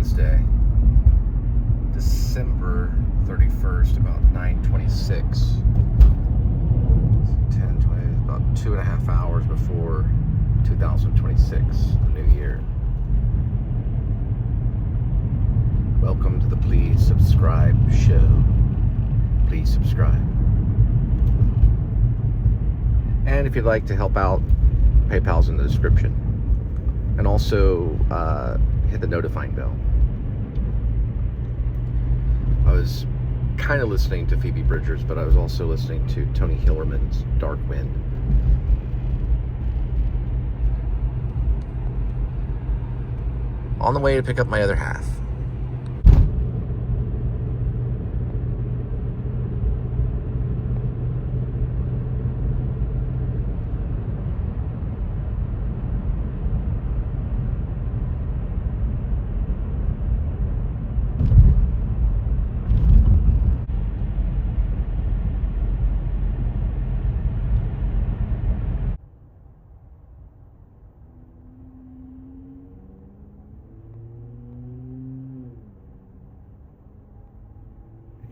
Wednesday, December 31st, about 9:26. 10:20, about 2.5 hours before 2026, the new year. Welcome to the Please Subscribe show. Please subscribe. And if you'd like to help out, PayPal's in the description. And also hit the notifying bell. I was kind of listening to Phoebe Bridgers, but I was also listening to Tony Hillerman's Dark Wind. On the way to pick up my other half.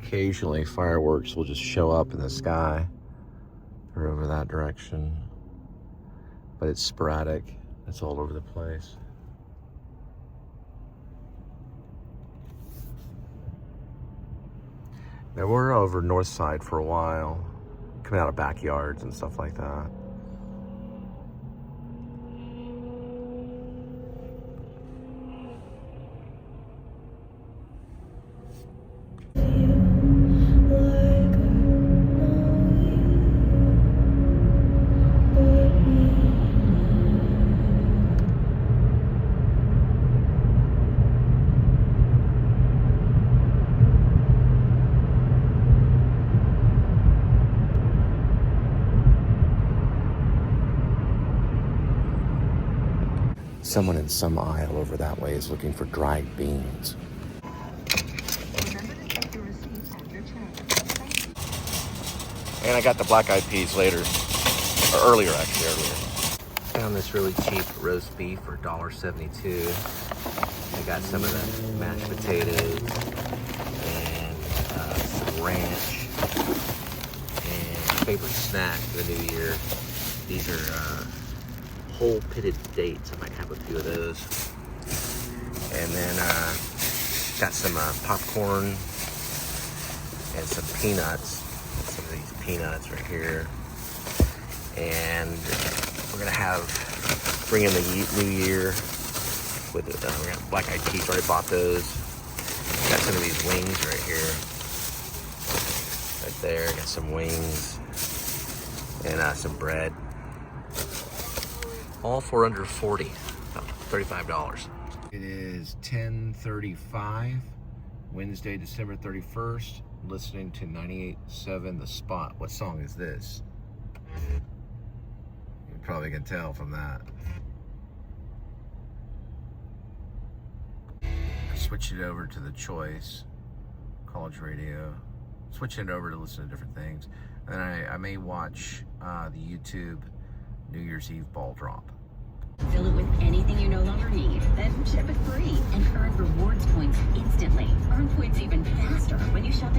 Occasionally fireworks will just show up in the sky or over that direction, but it's sporadic. It's all over the place. Now we're over north side for a while, coming out of backyards and stuff like that. Someone in some aisle over that way is looking for dried beans. And I got the black eyed peas later, or earlier. Found this really cheap roast beef for $1.72. I got some of the mashed potatoes and some ranch and favorite snack for the new year. These are whole pitted dates. I might have a few of those. And then got some popcorn and some peanuts. Some of these peanuts right here. And we're gonna bring in the new year with we got black eyed peas. Already bought those. Got some of these wings right here. Right there. Got some wings and some bread. All for under 40, about $35. It is 10:35, Wednesday, December 31st. I'm listening to 98.7 The Spot. What song is this? You probably can tell from that. I switched it over to The Choice, college radio. Switching it over to listen to different things. And I may watch the YouTube New Year's Eve ball drop. Fill it with anything you no longer need, then ship it free and earn rewards points instantly. Earn points even faster when you shop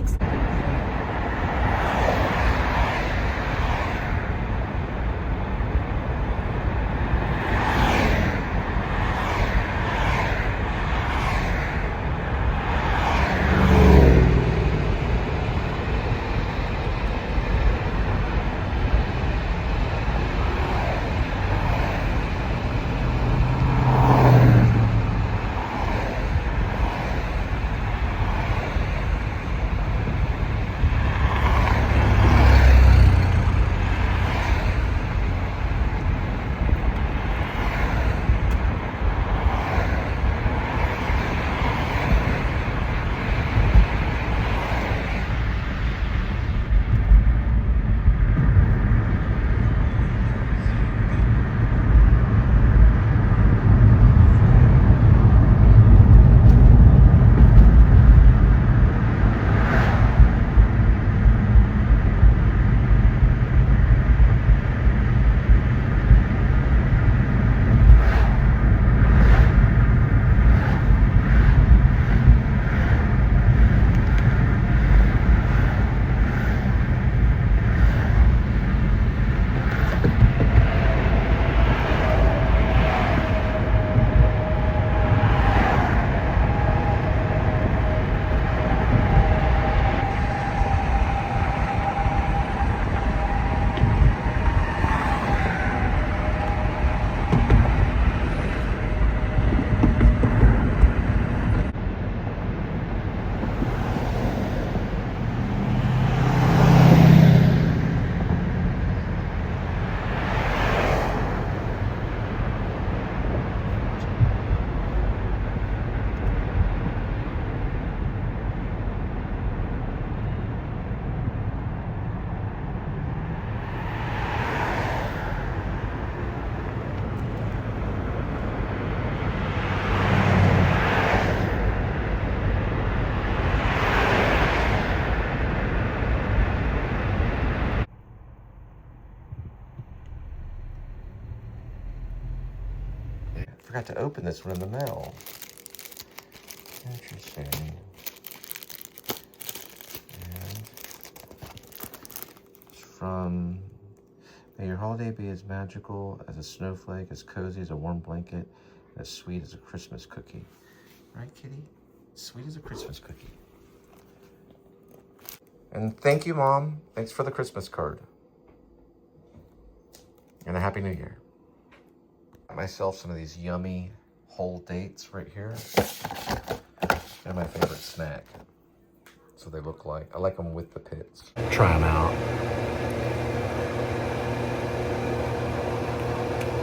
forgot to open this one in the mail. Interesting. And it's from, may your holiday be as magical as a snowflake, as cozy as a warm blanket, and as sweet as a Christmas cookie. Right, kitty? Sweet as a Christmas cookie. And thank you, Mom. Thanks for the Christmas card. And a Happy New Year. Got myself some of these yummy whole dates right here. They're my favorite snack. So they look like, I like them with the pits. Try them out.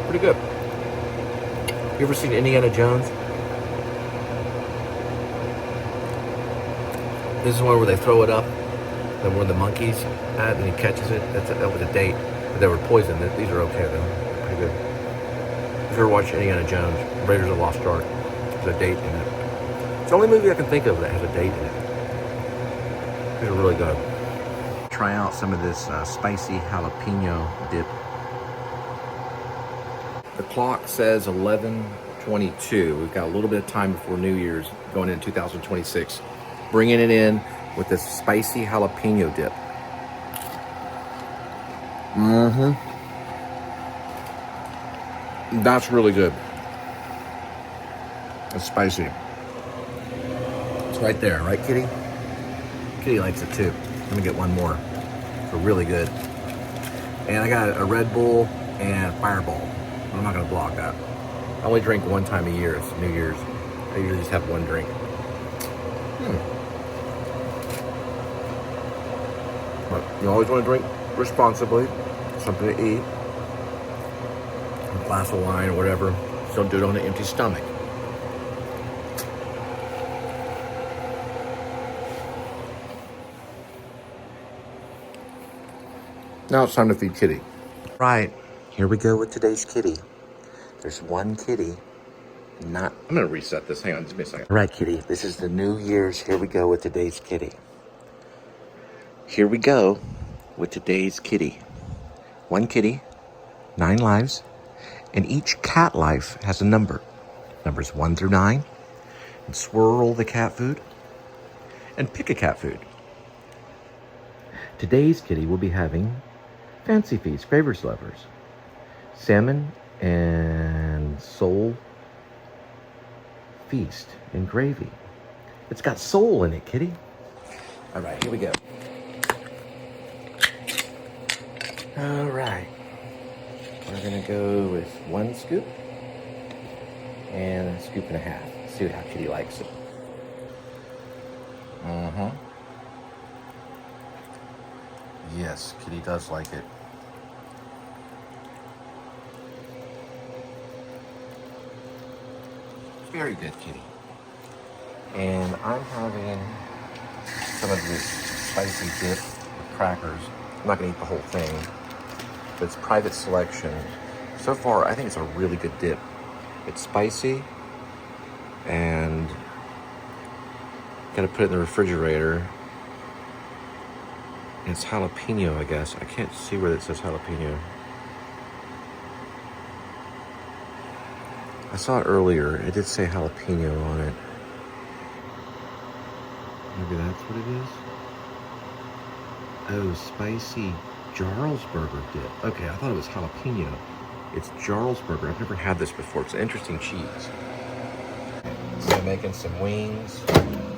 Pretty good. You ever seen Indiana Jones? This is one where they throw it up, then where the monkeys at, and he catches it. That was a date, but they were poisoned. These are okay though. They're pretty good. If you ever watched Indiana Jones, Raiders of the Lost Ark, there's a date in it. It's the only movie I can think of that has a date in it. These are really good. Try out some of this spicy jalapeno dip. The clock says 11:22. We've got a little bit of time before New Year's going into 2026. Bringing it in with this spicy jalapeno dip. That's really good. It's spicy. It's right there, right, Kitty? Kitty likes it too. Let me get one more. It's really good. And I got a Red Bull and Fireball. I'm not gonna blog that. I only drink one time a year. It's New Year's. I usually just have one drink. But you always want to drink responsibly. Something to eat. A glass of wine or whatever. Just don't do it on an empty stomach. Now it's time to feed Kitty. Right, here we go with today's kitty. There's one kitty. I'm gonna reset this. Hang on, just a second. Right, Kitty. This is the New Year's. Here we go with today's kitty. Here we go with today's kitty. One kitty, 9 lives, and each cat life has a number. Numbers 1 through 9. And swirl the cat food and pick a cat food. Today's kitty will be having Fancy Feast, Cravers Lovers, salmon and sole feast and gravy. It's got soul in it, Kitty. All right, here we go. All right. We're gonna go with 1 scoop and a scoop and a half. See how Kitty likes it. Yes, Kitty does like it. Very good, Kitty. And I'm having some of this spicy dip with crackers. I'm not gonna eat the whole thing, but it's private selection. So far, I think it's a really good dip. It's spicy, and gotta put it in the refrigerator. And it's jalapeno, I guess. I can't see where it says jalapeno. I saw it earlier. It did say jalapeno on it. Maybe that's what it is. Oh, spicy Jarlsberger dip. Okay, I thought it was jalapeno. It's Jarlsberger. I've never had this before. It's an interesting cheese. So I'm making some wings,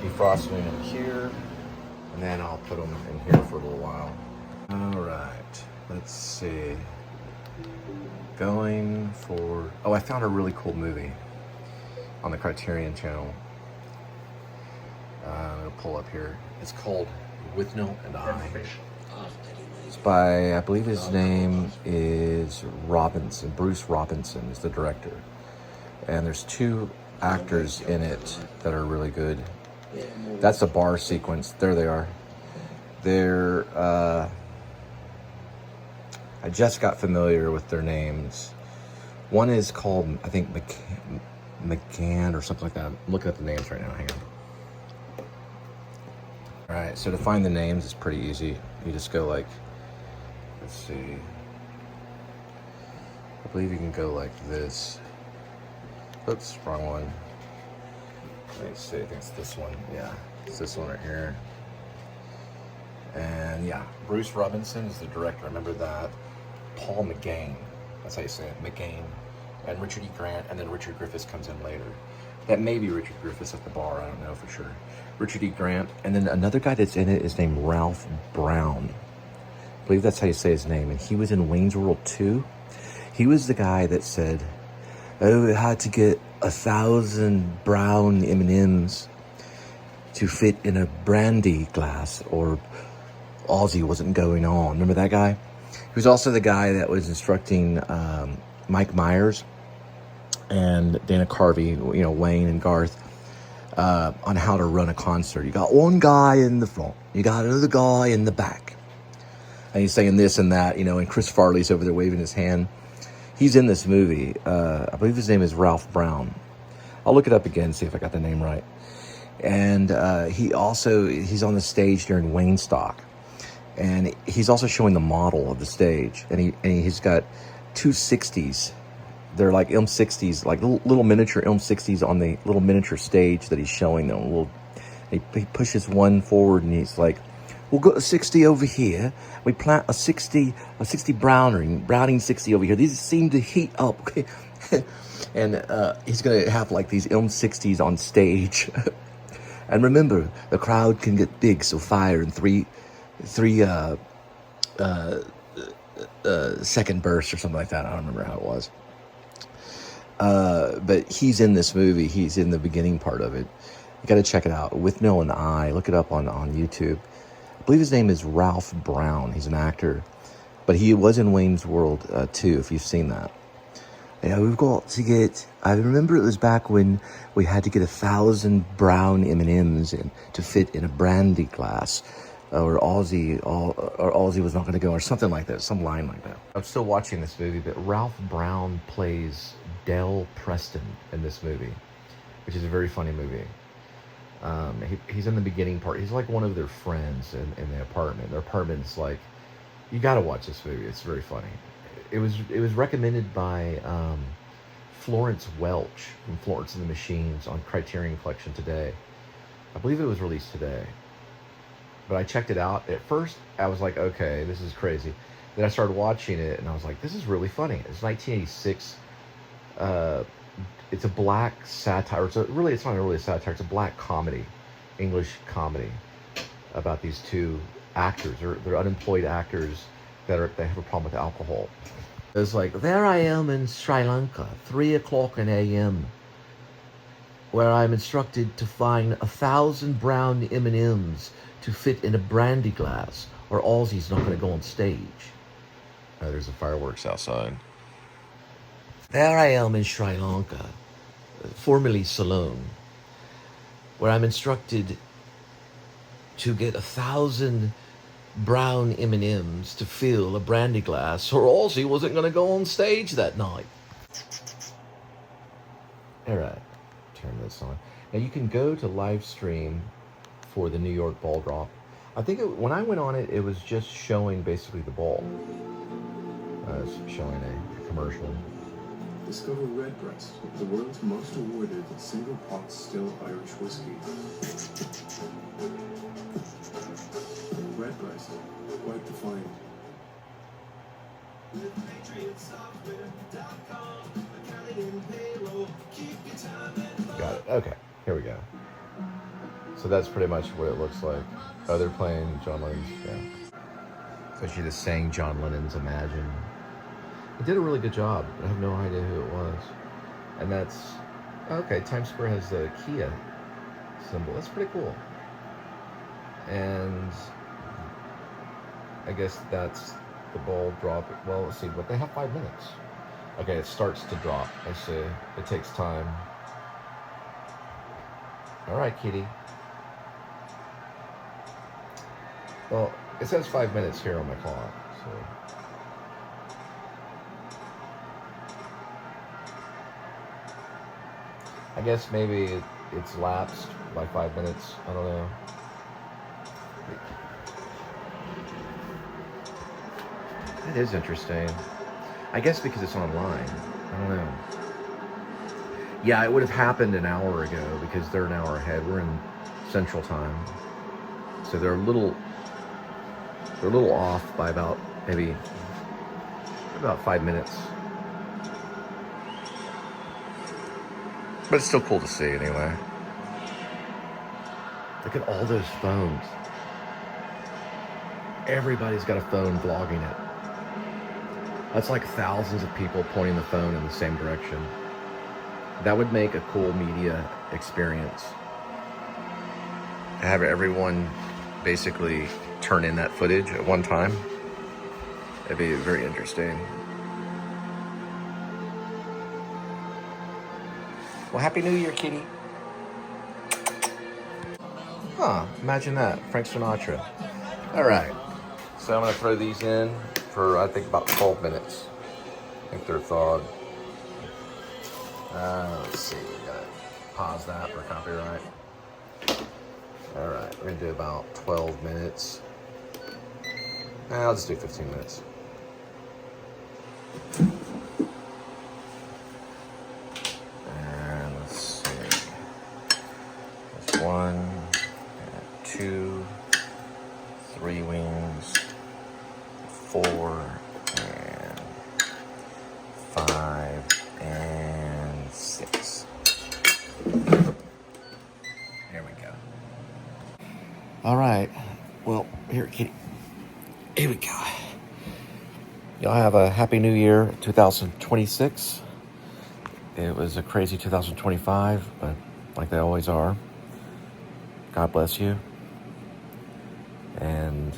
defrosting them here, and then I'll put them in here for a little while. All right, let's see. Going for, oh, I found a really cool movie on the Criterion channel. I'm gonna pull up here. It's called With No and I. It's by, I believe his name is Robinson. Bruce Robinson is the director. And there's 2 actors in it that are really good. That's a bar sequence. There they are. They're, I just got familiar with their names. One is called, I think, McGann or something like that. I'm looking at the names right now. Hang on. All right, so to find the names is pretty easy. You just go like, let's see. I believe you can go like this. Oops, wrong one. Let me see, I think it's this one. Yeah, it's this one right here. And yeah, Bruce Robinson is the director. I remember that. Paul McGain, that's how you say it, McGain. And Richard E. Grant, and then Richard Griffiths comes in later. That may be Richard Griffiths at the bar, I don't know for sure. Richard E. Grant, and then another guy that's in it is named Ralph Brown. I believe that's how you say his name, and he was in Wayne's World 2. He was the guy that said, oh, it had to get 1,000 brown M&Ms to fit in a brandy glass, or Aussie wasn't going on. Remember that guy? He was also the guy that was instructing Mike Myers and Dana Carvey, you know, Wayne and Garth, on how to run a concert. You got one guy in the front, you got another guy in the back, and he's saying this and that, you know, and Chris Farley's over there waving his hand. He's in this movie. I believe his name is Ralph Brown. I'll look it up again, see if I got the name right. And he's on the stage during Wayne Stock. And he's also showing the model of the stage. And he's got two 60s. They're like M60s, like little miniature M60s on the little miniature stage that he's showing them. He pushes one forward and he's like, we'll go a 60 over here. We plant a 60 Browning 60 over here. These seem to heat up. Okay? And he's going to have like these M60s on stage. And remember, the crowd can get big, so fire in three second bursts or something like that. I don't remember how it was. But he's in this movie. He's in the beginning part of it. You got to check it out. With Mill and I. Look it up on YouTube. I believe his name is Ralph Brown. He's an actor. But he was in Wayne's World 2, if you've seen that. Yeah, we've got to get... I remember it was back when we had to get 1,000 brown M&Ms to fit in a brandy glass. Or Aussie was not going to go, or something like that, some line like that. I'm still watching this movie, but Ralph Brown plays Del Preston in this movie, which is a very funny movie. He's in the beginning part. He's like one of their friends in the apartment. Their apartment's like, you got to watch this movie. It's very funny. It was recommended by Florence Welch from Florence and the Machines on Criterion Collection today. I believe it was released today. But I checked it out. At first, I was like, okay, this is crazy. Then I started watching it, and I was like, this is really funny. It's 1986. It's a black satire. It's not really a satire. It's a black comedy, English comedy, about these two actors. They're unemployed actors they have a problem with alcohol. It's like, there I am in Sri Lanka, 3 o'clock in a.m., where I'm instructed to find 1,000 brown M&Ms to fit in a brandy glass, or Aussie's not going to go on stage. Oh, there's the fireworks outside. There I am in Sri Lanka, formerly Ceylon, where I'm instructed to get 1,000 brown M&Ms to fill a brandy glass, or Aussie wasn't going to go on stage that night. All right, turn this on. Now you can go to live stream for the New York ball drop. I think when I went on it, it was just showing basically the ball. It's showing a commercial. Discover Redbreast, the world's most awarded single pot still Irish whiskey. Redbreast, quite defined. Got it. Okay, here we go. So that's pretty much what it looks like. Oh, they're playing John Lennon's, yeah. So she just sang John Lennon's Imagine. It did a really good job. I have no idea who it was. And that's, okay, Times Square has the Kia symbol. That's pretty cool. And I guess that's the ball drop. Well, let's see, but they have 5 minutes. Okay, it starts to drop. I see. It takes time. All right, kitty. Well, it says 5 minutes here on my clock, so. I guess maybe it's lapsed by 5 minutes. I don't know. That is interesting. I guess because it's online. I don't know. Yeah, it would have happened an hour ago because they're an hour ahead. We're in Central Time, so they're a little off by about maybe about 5 minutes. But it's still cool to see anyway. Look at all those phones. Everybody's got a phone vlogging it. That's like thousands of people pointing the phone in the same direction. That would make a cool media experience. Have everyone basically turn in that footage at one time. It'd be very interesting. Well, Happy New Year, kitty. Huh, imagine that, Frank Sinatra. All right, so I'm gonna throw these in for, I think, about 12 minutes. I think they're thawed. Let's see, gotta pause that for copyright. All right, we're gonna do about 12 minutes. I'll just do 15 minutes. And let's see. There's 1, 2, 3 wings, 4, and 5, and 6. There we go. All right. Well, here, kitty. Here we go. Y'all have a Happy New Year 2026. It was a crazy 2025, but like they always are. God bless you. And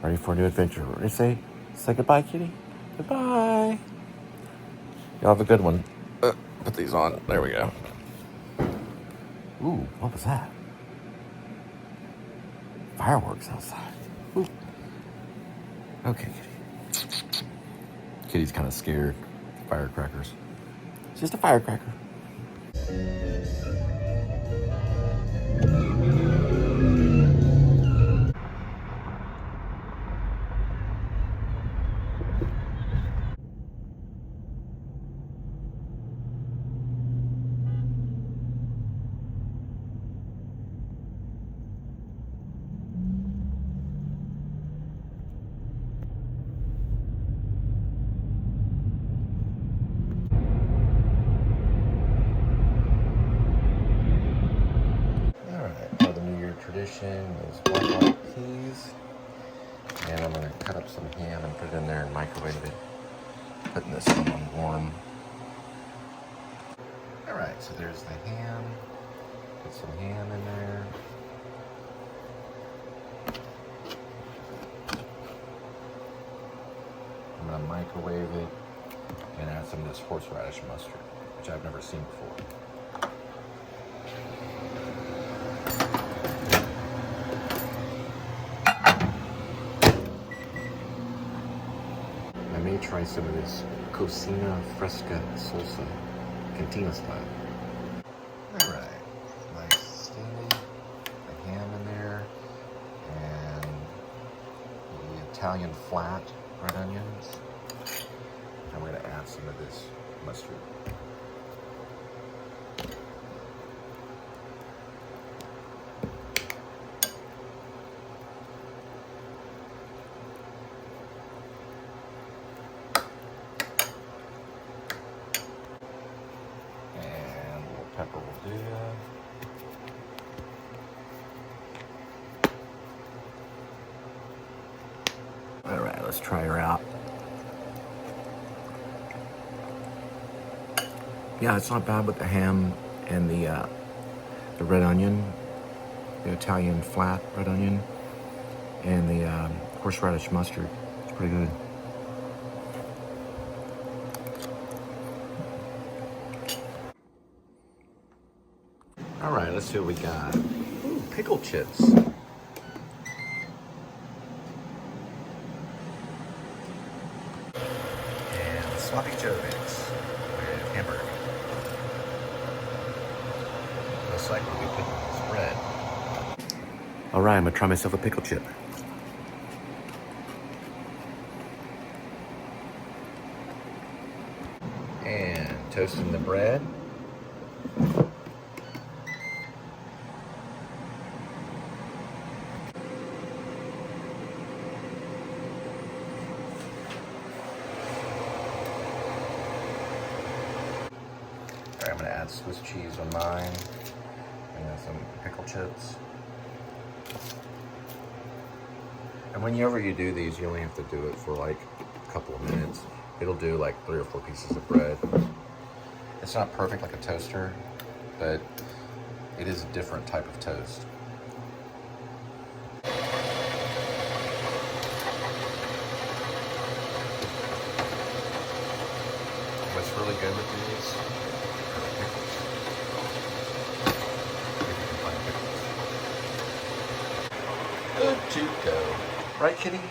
ready for a new adventure. Ready to say goodbye, kitty? Goodbye. Y'all have a good one. Put these on. There we go. Ooh, what was that? Fireworks outside. Ooh. Okay, kitty. Kitty's kind of scared. Firecrackers. It's just a firecracker. Tradition is black eyed peas, and I'm going to cut up some ham and put it in there and microwave it, putting this one on warm. Alright, so there's the ham. Put some ham in there. I'm going to microwave it and add some of this horseradish mustard, which I've never seen before. Try some of this Cocina Fresca salsa, cantina style. Alright, nice steamy, the ham in there, and the Italian flat red onions. And we're going to add some of this mustard. Pepper will do. All right, let's try her out. Yeah, it's not bad with the ham and the red onion, the Italian flat red onion, and the horseradish mustard. It's pretty good. All right, let's see what we got. Ooh, pickle chips. And sloppy Joe mix with hamburger. Looks like we'll be putting this bread. All right, I'm gonna try myself a pickle chip. And toasting the bread. Alright, I'm gonna add Swiss cheese on mine and some pickle chips. And whenever you do these, you only have to do it for like a couple of minutes. It'll do like 3 or 4 pieces of bread. It's not perfect like a toaster, but it is a different type of toast. What's really good with these are pickles. If you can find pickles. Good to go. Right, kitty?